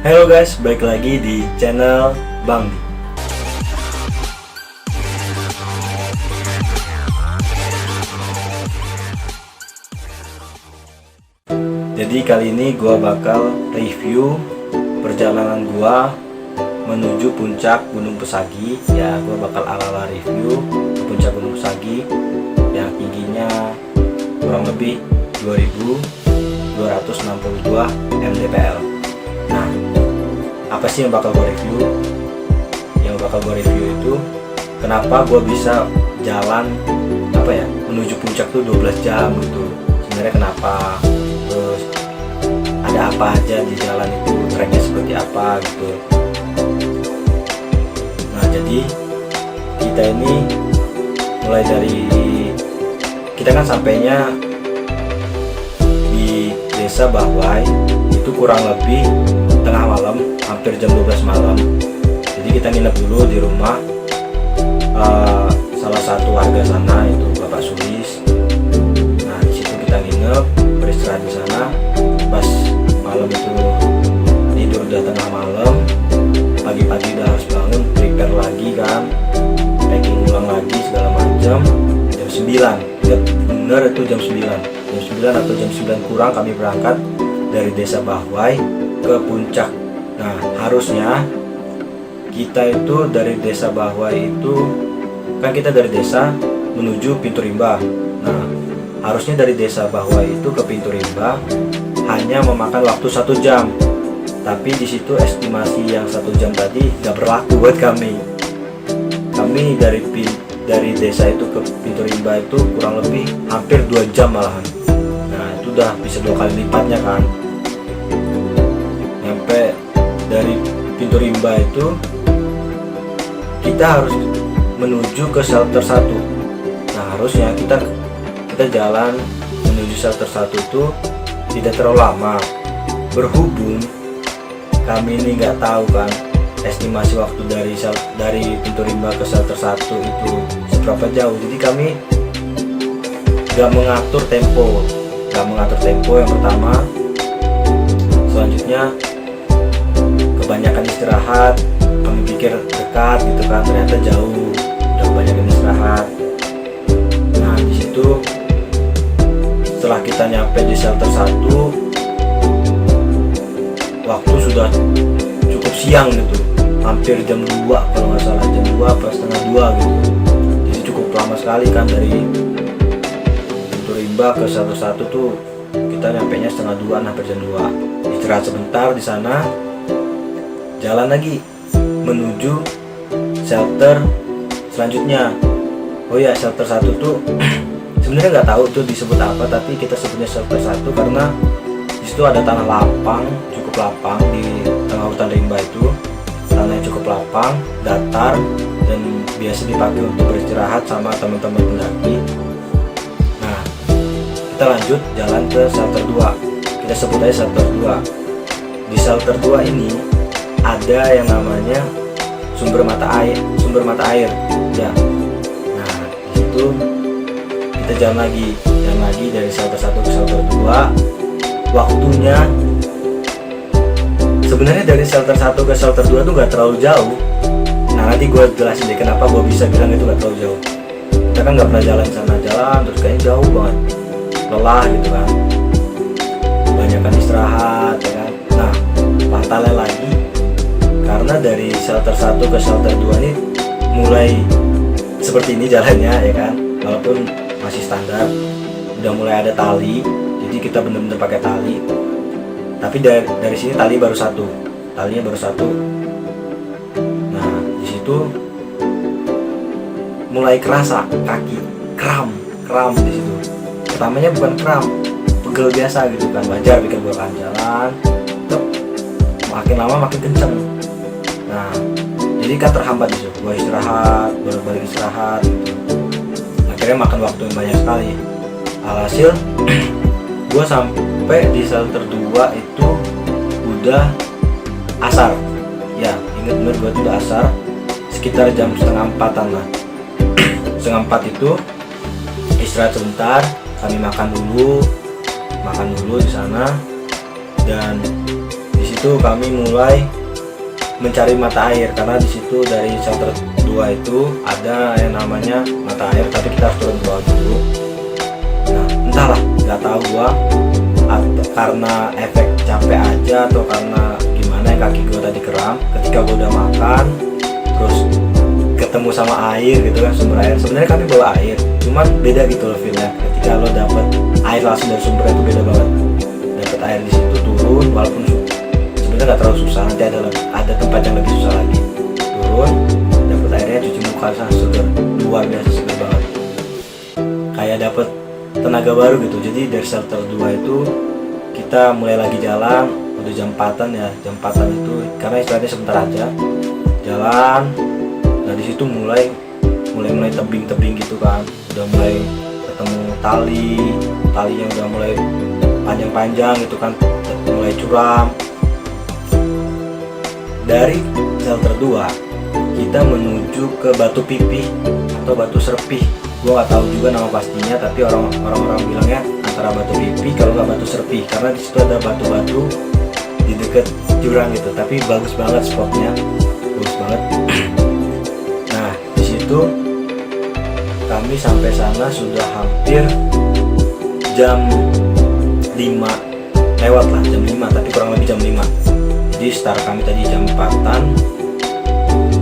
Halo guys, balik lagi di channel Bang Di. Jadi kali ini gua bakal review perjalanan gua menuju puncak Gunung Pesagi. Ya, gua bakal ala-ala review puncak Gunung Pesagi yang tingginya kurang lebih 2262 mdpl. Nah, apa sih yang bakal gue review? Yang bakal gue review itu kenapa gue bisa jalan menuju puncak tuh 12 jam gitu. Sebenarnya kenapa? Terus ada apa aja di jalan itu, treknya seperti apa gitu. Nah, jadi kita ini mulai dari kita kan sampainya di Desa Bahwai itu kurang lebih tengah malam, hampir jam 12 malam. Jadi kita nginep dulu di rumah salah satu warga sana, itu Bapak Sulis. Nah, di situ kita nginep, beristirahat di sana. Pas malam itu tidur udah tengah malam, pagi-pagi udah harus bangun, prepare lagi kan, packing ulang lagi segala macam. Jam 9, ingat bener itu jam 9 atau jam 9 kurang kami berangkat dari Desa Bahwai ke puncak. Nah, harusnya kita itu dari Desa Bahwai itu kan kita dari desa menuju Pintu Rimba. Nah, harusnya dari Desa Bahwai itu ke Pintu Rimba hanya memakan waktu 1 jam. Tapi di situ estimasi yang 1 jam tadi nggak berlaku buat kami. Kami dari desa itu ke Pintu Rimba itu kurang lebih hampir 2 jam malahan. Nah, itu udah bisa 2 kali lipatnya kan. Nyampe dari Pintu Rimba itu kita harus menuju ke shelter 1. Nah, harusnya kita jalan menuju shelter 1 itu tidak terlalu lama. Berhubung kami ini nggak tahu kan estimasi waktu dari Pintu Rimba ke shelter 1 itu seberapa jauh. Jadi kami nggak mengatur tempo yang pertama. Selanjutnya kebanyakan istirahat, kami pikir dekat gitu kan, ternyata jauh, udah kebanyakan istirahat. Nah, di situ setelah kita nyampe di shelter 1, waktu sudah cukup siang gitu, hampir jam 2 kalau nggak salah, jam 2 apa setengah 2 gitu. Jadi cukup lama sekali kan, dari Pintu Rimba ke shelter 1 tuh kita nyampe nya setengah 2, hampir jam 2. Istirahat sebentar di sana, jalan lagi menuju shelter selanjutnya. Oh ya, shelter 1 tuh sebenarnya nggak tahu tuh disebut apa, tapi kita sebutnya shelter 1 karena di situ ada tanah lapang, cukup lapang di tengah hutan rimba itu. Tanahnya cukup lapang, datar, dan biasa dipakai untuk beristirahat sama teman-teman pendaki. Nah, kita lanjut jalan ke shelter 2. Kita sebut aja shelter 2. Di shelter 2 ini ada yang namanya sumber mata air ya. Nah, di situ kita jalan lagi dari shelter 1 ke shelter 2. Waktunya sebenarnya dari shelter 1 ke shelter 2 tuh gak terlalu jauh. Nah, nanti gue jelasin deh kenapa gue bisa bilang itu gak terlalu jauh. Kita kan gak pernah jalan sana, terus kayaknya jauh banget, lelah gitu kan, kebanyakan istirahat ya kan. Nah, fatalnya lagi karena dari shelter 1 ke shelter 2 ini mulai seperti ini jalannya ya kan, walaupun masih standar, udah mulai ada tali. Jadi kita bener-bener pakai tali, tapi dari sini talinya baru satu. Nah, di situ mulai kerasa kaki kram di situ. Pertamanya bukan kram, pegel biasa gitu kan, wajar bikin gue kan jalan, makin lama makin kenceng. Nah, jadi kan terhambat di situ. Gue istirahat, baru balik istirahat gitu. Akhirnya makan waktu yang banyak sekali. Alhasil gue sampai di shelter 2 itu udah asar. Ya, inget bener gue udah asar, sekitar jam setengah 4-an lah. Setengah 4 itu istirahat sebentar, kami makan dulu di sana. Dan di situ kami mulai mencari mata air, karena di situ dari shelter 2 itu ada yang namanya mata air, tapi kita harus turun ke bawah dulu. Nah entahlah, nggak tahu gua karena efek capek aja atau karena gimana ya, kaki gua tadi kram. Ketika gua udah makan terus ketemu sama air gitu kan, sumber air. Sebenarnya kami bawa air, cuman beda gitu loh feelnya. Ketika lo dapet air langsung dari sumber itu beda banget. Dapet air di situ turun, walaupun sebenarnya nggak terlalu susah, nanti ada tempat yang lebih susah lagi. Turun, dapet airnya, cuci muka, seger, luar biasa seger banget. Kayak dapet tenaga baru gitu. Jadi dari shelter 2 itu kita mulai lagi jalan, udah jam 4-an ya. Jam 4-an itu karena istilahnya sebentar aja jalan. Nah di situ mulai tebing-tebing gitu kan, udah mulai ketemu tali yang udah mulai panjang-panjang gitu kan, mulai curam. Dari shelter 2 kita menuju ke Batu Pipi atau Batu Serpih. Gua nggak tahu juga nama pastinya, tapi orang-orang bilangnya antara Batu Pipi kalau nggak Batu Serpih, karena di situ ada batu-batu di dekat jurang gitu. Tapi bagus banget spotnya, bagus banget. Nah di situ kami sampai sana sudah hampir jam 5 lewat lah, jam 5, tapi kurang lebih jam 5. Jadi start kami tadi jam 4-an,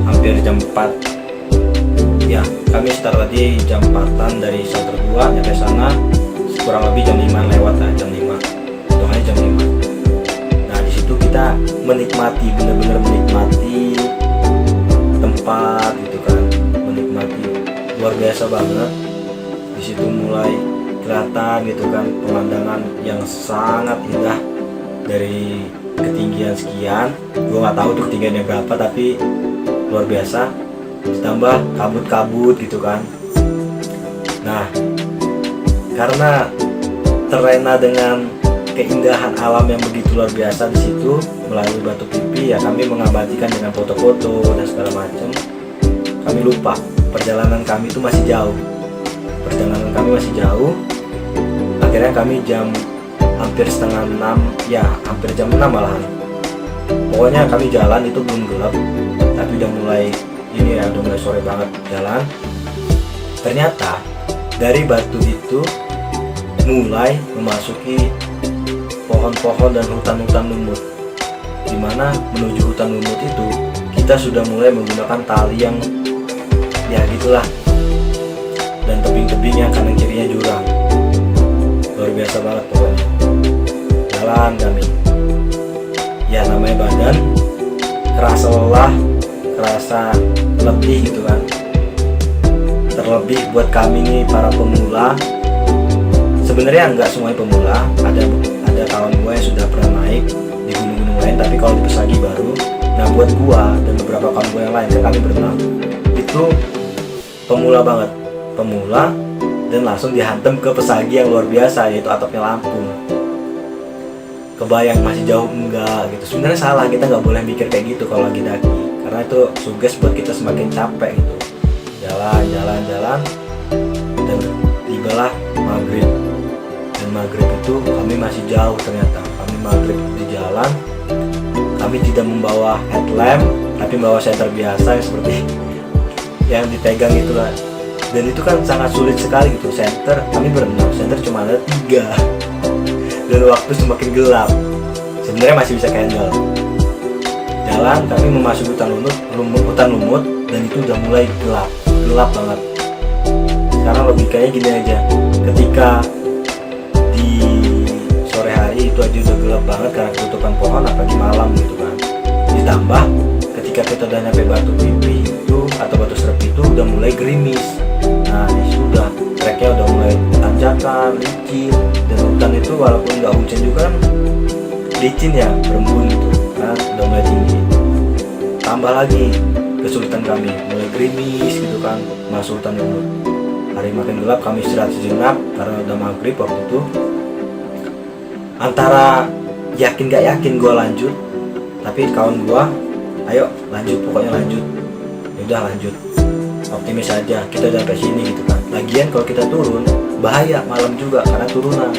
hampir jam 4 ya. Kami start tadi jam 4-an dari shelter 2 nyampe sana kurang lebih jam 5 lewat lah, jam 5 hitungannya jam 5. Nah di situ kita menikmati, bener-bener menikmati tempat gitu kan, menikmati luar biasa banget. Di situ mulai kelihatan gitu kan pemandangan yang sangat indah dari ketinggian sekian. Gue nggak tahu tuh ketinggiannya berapa, tapi luar biasa. Ditambah kabut-kabut gitu kan. Nah karena terlena dengan keindahan alam yang begitu luar biasa di situ melalui Batu Pipi ya, kami mengabadikan dengan foto-foto dan segala macam. Kami lupa perjalanan kami itu masih jauh. Akhirnya kami jam hampir setengah 6 ya, hampir jam 6 malahan. Pokoknya kami jalan itu belum gelap, tapi udah mulai ini ya, udah mulai sore banget jalan. Ternyata dari batu itu mulai memasuki pohon-pohon dan hutan-hutan lumut. Dimana menuju hutan lumut itu kita sudah mulai menggunakan tali yang ya gitulah, dan tebing-tebing yang kanan kirinya jurang. Luar biasa banget pokoknya. Jalan kami ya, namanya badan kerasa lelah, kerasa letih gitu kan. Terlebih buat kami nih para pemula. Sebenarnya nggak semuanya pemula, ada kawan gue yang sudah pernah naik di gunung-gunung lain, tapi kalau di Pesagi baru. Nah buat gue dan beberapa kawan gue yang lain, kan kami berenam, itu pemula banget, dan langsung dihantam ke Pesagi yang luar biasa, yaitu atapnya Lampung. Kebayang masih jauh enggak gitu. Sebenarnya salah, kita nggak boleh mikir kayak gitu kalau lagi daki, karena itu suges buat kita semakin capek gitu. Jalan dan tibalah maghrib. Dan maghrib itu kami masih jauh ternyata. Kami maghrib di jalan, kami tidak membawa headlamp, tapi membawa senter biasa yang seperti yang dipegang itulah. Dan itu kan sangat sulit sekali gitu. Senter kami berenam, senter cuma ada 3 dan waktu semakin gelap. Sebenarnya masih bisa candle. Jalan kami memasuki hutan lumut dan itu udah mulai gelap banget. Sekarang logikanya gini aja, ketika di sore hari itu aja udah gelap banget karena ketutupan pohon, apalagi malam gitu kan. Ditambah ketika kita udah nyampe Batu Pipi itu atau Batu Serpih itu udah mulai gerimis. Nah sudah treknya udah mulai tanjakan, licin, dan hutan itu walaupun nggak hujan juga kan licin ya, berembun gitu kan, udah mulai tinggi. Tambah lagi kesulitan kami, mulai gerimis gitu kan, masuk hutan lumut. Hari makin gelap, kami istirahat sejenak karena udah maghrib waktu itu. Antara yakin gak yakin gue lanjut, tapi kawan gue, ayo lanjut, pokoknya lanjut. Yaudah lanjut, optimis aja, kita udah sampai sini gitu kan. Lagian kalau kita turun bahaya malam juga karena turunan,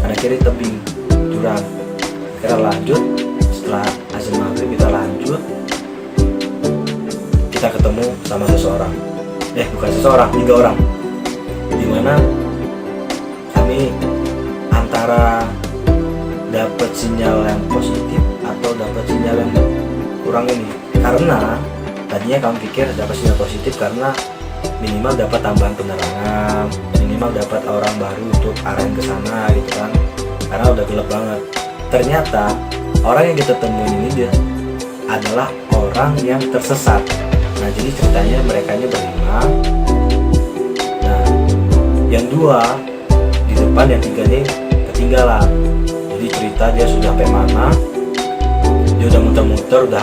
karena kiri tebing jurang. Kita lanjut. Setelah ketemu sama seseorang, bukan seseorang, 3 orang, dimana kami antara dapat sinyal yang positif atau dapat sinyal yang kurang ini. Karena tadinya kami pikir dapat sinyal positif karena minimal dapat tambahan penerangan, minimal dapat orang baru untuk arahin ke sana gitu kan, karena udah gelap banget. Ternyata orang yang kita temuin ini dia adalah orang yang tersesat. Nah, jadi ceritanya mereka berlima. Nah, yang 2 di depan, yang 3 nih ketinggalan. Jadi cerita dia sudah sampai mana, dia udah muter-muter, udah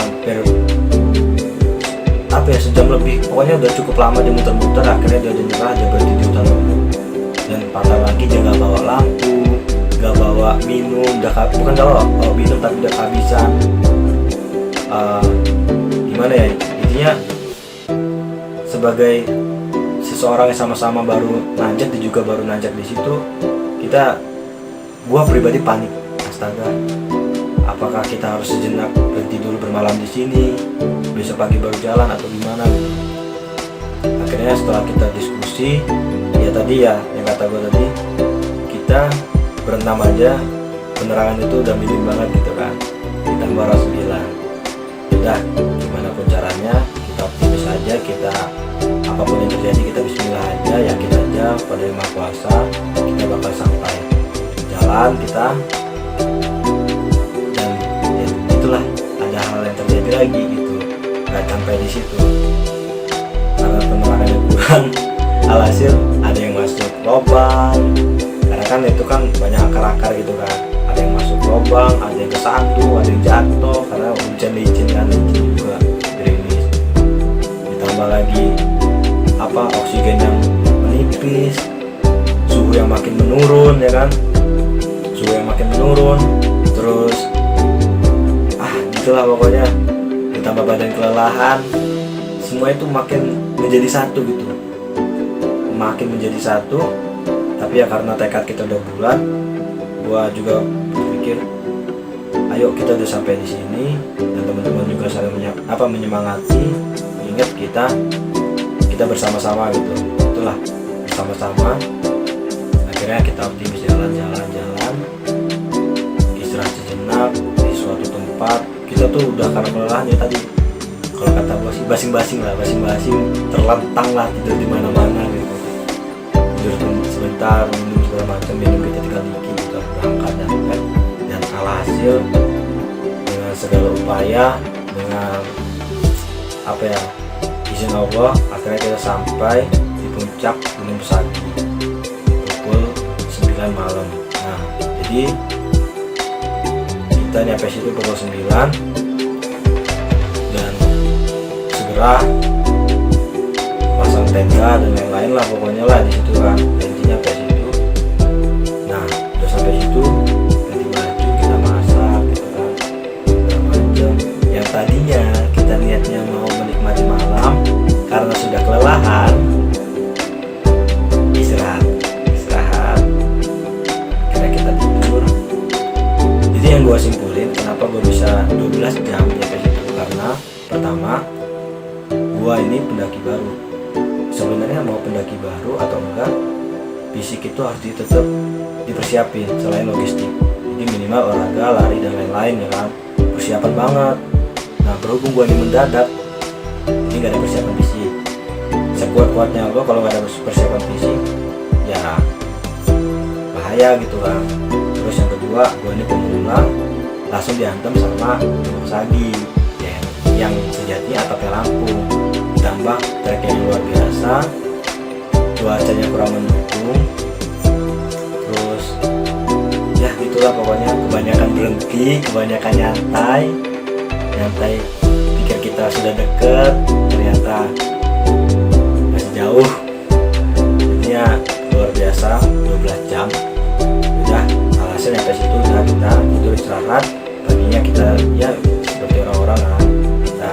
hampir sejam lebih, pokoknya udah cukup lama dia muter-muter. Akhirnya dia udah nyerah, dia berhenti di hutan lumut. Dan patah lagi, dia gak bawa lampu, gak bawa minum, bukan gak bawa minum tapi udah kehabisan. Gimana ya, intinya sebagai seseorang yang sama-sama baru nanjak, dia juga baru nanjak di situ, gua pribadi panik. Astaga, apakah kita harus sejenak berhenti dulu bermalam di sini, besok pagi baru jalan atau gimana gitu. Akhirnya setelah kita diskusi, ya tadi ya yang kata gue tadi, kita berenam aja, penerangan itu udah minim banget gitu kan, ditambah orang 9. Udah gimana pun caranya kita optimis aja, kita apapun yang terjadi kita bismillah aja, yakin aja pada Yang Maha Kuasa kita bakal sampai. Jalan kita, dan ya, itulah ada hal yang terjadi lagi gitu, nggak sampai di situ karena penerangannya kurang. Alhasil ada yang masuk lubang, karena kan itu kan banyak akar-akar gitu kan, ada yang masuk lubang, ada yang kesandu, ada yang jatuh karena hujan licin kan, licin juga gerimis. Ditambah lagi oksigen yang menipis, suhu yang makin menurun ya kan, suhu yang makin menurun, terus gitulah pokoknya. Ditambah badan kelelahan, semua itu makin menjadi satu gitu, makin menjadi satu. Tapi ya karena tekad kita udah bulat, gua juga berpikir ayo kita udah sampai di sini, dan teman-teman juga saling menyemangati. Ingat kita bersama-sama gitu, itulah bersama-sama. Akhirnya kita optimis jalan-jalan, istirahat sejenak di suatu tempat. Kita tuh udah karena kelelahan ya tadi, kalau kata gua sih basing-basing terlentang lah, tidur di mana-mana gitu, tidur sebentar, minum segala macam, minum kita tinggal dikit gitu, berangkat dan alhasil dengan segala upaya, dengan izin Allah, akhirnya kita sampai di puncak Gunung Pesagi pukul 9 malam. Nah, jadi kita nyampe situ pukul 9 dan segera pasang tenda dan lain-lain lah pokoknya lah di situ kan, intinya sampai situ. Nah, udah sampai situ ganti baju, kita masak gitu kan, segala macam. Yang tadinya kita niatnya mau menikmati malam, karena sudah kelelahan, istirahat, karena kita tidur. Jadi yang gue simpulin, kenapa gue bisa 12 jam nyampe situ, karena pertama, gue ini pendaki baru. Sebenarnya mau pendaki baru atau enggak, fisik itu harus tetap dipersiapin selain logistik. Jadi minimal olahraga, lari dan lain-lain ya kan, persiapan banget. Nah, berhubung gue ini mendadak, ini gak ada persiapan fisik. Sekuat-kuatnya lo kalau gak ada persiapan fisik, ya bahaya gitu kan. Terus yang kedua, gue ini pemula, langsung dihantam sama Gunung Pesagi yang sejatinya atapnya Lampung. Ditambah trek yang luar biasa, cuacanya kurang mendukung, terus ya gitulah pokoknya. Kebanyakan berhenti, kebanyakan nyantai, pikir kita sudah deket, ternyata masih jauh. Jadinya luar biasa, 12 jam udah. Alhasil nyampe situ udah kita tidur istirahat. Paginya kita ya seperti orang-orang kan, kita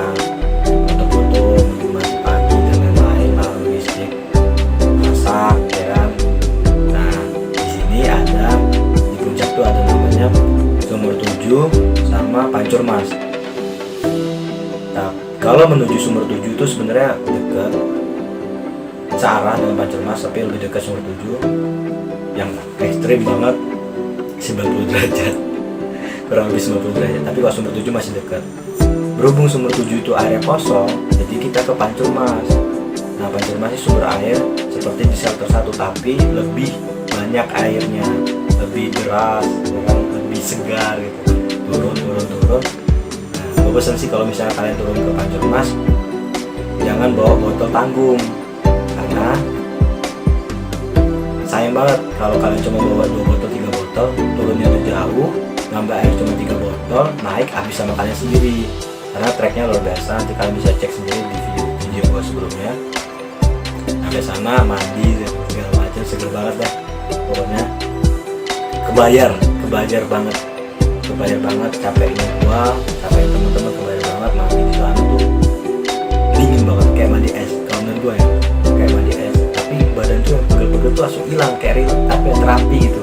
foto-foto menikmati pagi dan lain-lain, lalu logistik, masak ya kan. Nah, di sini ada di puncak tuh ada namanya Sumur 7 sama Pancur Mas. Kalau menuju Sumber 7 itu sebenarnya dekat searah dengan Pancermas, tapi lebih dekat Sumber 7 yang ekstrim banget 90 derajat, kurang lebih 90 derajat. Tapi kalau Sumber 7 masih dekat. Berhubung Sumber 7 itu area kosong, jadi kita ke Pancermas. Nah, Pancermas itu sumber air seperti di shelter 1, tapi lebih banyak airnya, lebih deras, lebih segar gitu. Turun. Nah, gue pesan sih kalau misalnya kalian turun ke Pancermas, jangan bawa botol tanggung, karena sayang banget kalau kalian cuma bawa 2 botol, 3 botol, turunnya udah jauh, ngambil air cuma 3 botol, naik habis sama kalian sendiri. Karena treknya luar biasa, nanti kalian bisa cek sendiri di video gue sebelumnya. Sampai sana mandi segala macam, seger banget dah pokoknya. Kebayar banget capeknya gua, capek teman-teman, kebayar banget mandi di sana tuh dingin banget kayak mandi es. Kalau menurut gua ya kayak mandi es, tapi badan tuh pegel-pegel tuh langsung hilang kayak tapi terapi gitu.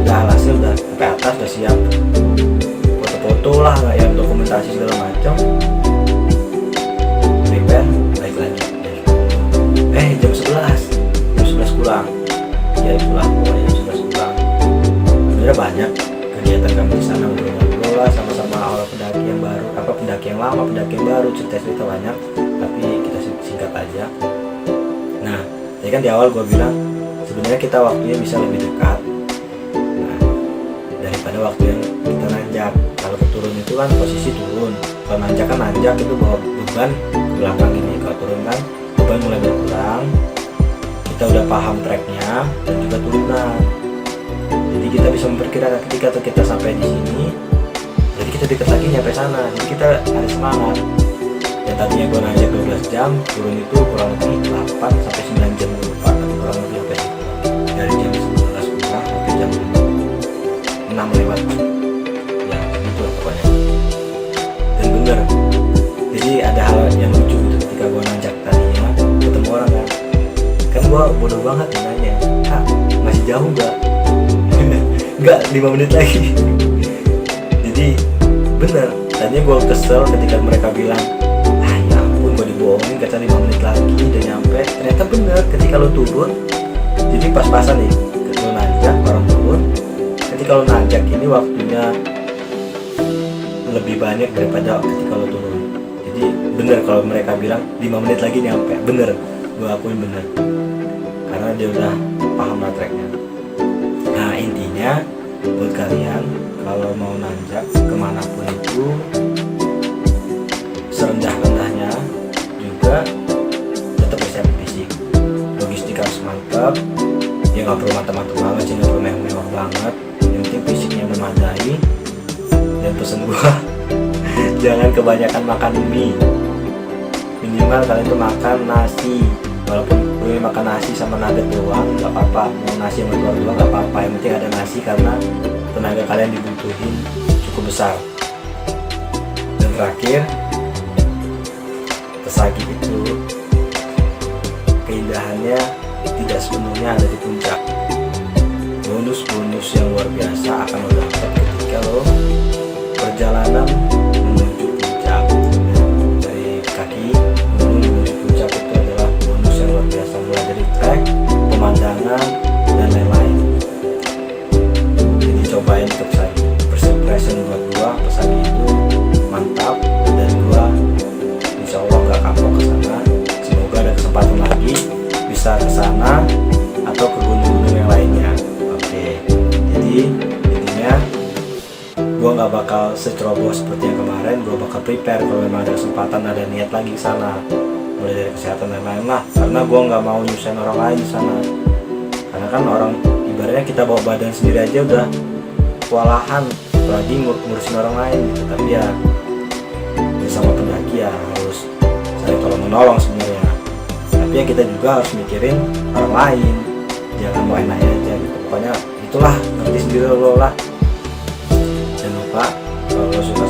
Udah hasil udah sampai atas, udah siap foto-foto lah, nggak yang dokumentasi segala macam. Prepare balik lagi jam 11 kurang ya, itulah pokoknya jam 11 kurang. Sebenarnya banyak kegiatan kami di sana, ngobrol-ngobrol lah sama-sama orang pendaki yang baru, pendaki yang lama, pendaki yang baru, cerita-cerita banyak, tapi kita singkat aja. Nah, tadi kan di awal gue bilang sebenarnya kita waktunya bisa lebih dekat, nah, daripada waktu yang kita nanjak. Kalau turun itu kan posisi turun, kalau nanjak kan nanjak itu bawa beban ke belakang ini, kalau turun kan beban mulai berkurang, kita udah paham treknya dan juga turunan. Jadi kita bisa memperkirakan ketika kita sampai di sini, jadi kita dekat lagi nyampe sana, jadi kita ada semangat. Yang tadinya gue nanjak 12 jam, turun itu kurang lebih 8 sampai 9 jam lupa, tapi kurang lebih sampai situ. Dari jam 11 kurang sampai jam 6 lewat, ya gitu pokoknya. Dan bener, jadi ada hal yang lucu gitu ketika gue nanjak tadinya ketemu orang kan gue bodoh banget nanya, masih jauh nggak? Nggak, 5 menit lagi. Jadi bener, tadinya gue kesel ketika mereka bilang ya ampun gue dibohongin, kata 5 menit lagi udah nyampe. Ternyata bener, ketika lo turun jadi pas-pasan nih, ketika lo nanjak orang turun, ketika lo nanjak ini waktunya lebih banyak daripada ketika lo turun. Jadi bener kalau mereka bilang 5 menit lagi nyampe, bener, gue akuin bener, karena dia udah paham treknya. Nah intinya buat kalian kalau mau nanjak kemanapun itu, serendah-rendahnya juga tetap persiapan fisik, logistik harus mantap. Ya nggak perlu mantap-mantap banget sih, nggak perlu mewah-mewah banget, yang penting fisiknya memadai. Dan pesen gua jangan kebanyakan makan mie, minimal kalian tuh makan nasi. Walaupun gue makan nasi sama nugget doang nggak apa-apa, mau nasi sama telur doang nggak apa-apa, yang penting ada nasi karena tenaga kalian dibutuhin cukup besar. Dan terakhir, Pesagi itu keindahannya tidak sepenuhnya ada di puncak. Bonus-bonus yang luar biasa akan lo dapat ketika lo perjalanan menuju puncak. Dari kaki menuju puncak itu adalah bonus yang luar biasa, mulai dari trek, pemandangan, dan lain-lain. Jadi cobain ke Pesagi. First impression buat gua, Pesagi itu mantap, dan gua insya Allah gak kapok ke sana. Semoga ada kesempatan lagi bisa ke sana atau ke gunung-gunung yang lainnya. Oke, jadi intinya gue nggak bakal seceroboh seperti yang kemarin. Gue bakal prepare kalau memang ada kesempatan, ada niat lagi ke sana, mulai dari kesehatan dan lain-lain lah, karena gue nggak mau nyusahin orang lain di sana. Karena kan orang, ibaratnya kita bawa badan sendiri aja udah kewalahan, apalagi ngurusin orang lain gitu. Tapi ya sama pendaki ya harus saling tolong menolong sebenarnya. Tapi ya kita juga harus mikirin orang lain, jangan mau enak aja gitu. Pokoknya itulah, ngerti sendiri lo lah. Jangan lupa kalau lo suka